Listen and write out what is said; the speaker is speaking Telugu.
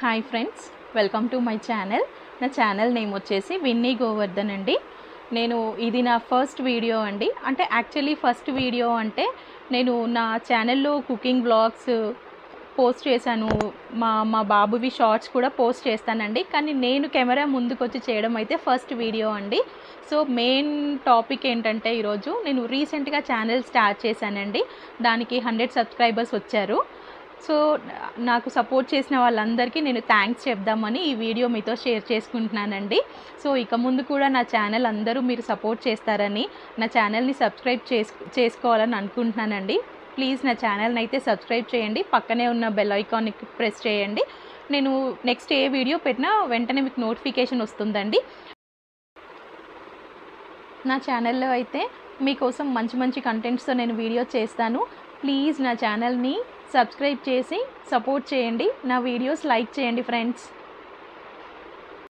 Hi friends, welcome to my channel. నా ఛానల్ నేమ్ వచ్చేసి విన్నీ గోవర్ధన్ అండి. ఇది నా ఫస్ట్ వీడియో అండి. అంటే యాక్చువల్లీ ఫస్ట్ వీడియో అంటే నేను నా ఛానల్లో కుకింగ్ వ్లాగ్స్ పోస్ట్ చేశాను. మా బాబువి షార్ట్స్ కూడా పోస్ట్ చేస్తానండి. కానీ నేను కెమెరా ముందుకు వచ్చి చేయడం అయితే ఫస్ట్ వీడియో అండి. సో మెయిన్ టాపిక్ ఏంటంటే ఈరోజు నేను రీసెంట్గా ఛానల్ స్టార్ట్ చేశానండి. దానికి 100 సబ్స్క్రైబర్స్ వచ్చారు. సో నాకు సపోర్ట్ చేసిన వాళ్ళందరికీ నేను థ్యాంక్స్ చెప్దామని ఈ వీడియో మీతో షేర్ చేసుకుంటున్నానండి. సో ఇక ముందు కూడా నా ఛానల్ అందరూ మీరు సపోర్ట్ చేస్తారని, నా ఛానల్ని సబ్స్క్రైబ్ చేసుకోవాలని అనుకుంటున్నానండి. ప్లీజ్ నా ఛానల్ని అయితే సబ్స్క్రైబ్ చేయండి. పక్కనే ఉన్న బెల్ ఐకాన్ని ప్రెస్ చేయండి. నేను నెక్స్ట్ ఏ వీడియో పెట్టినా వెంటనే మీకు నోటిఫికేషన్ వస్తుందండి. నా ఛానల్లో అయితే మీకోసం మంచి మంచి కంటెంట్స్తో నేను వీడియో చేస్తాను. ప్లీజ్ నా ఛానల్ని సబ్స్క్రైబ్ చేసి సపోర్ట్ చేయండి. నా వీడియోస్ లైక్ చేయండి ఫ్రెండ్స్.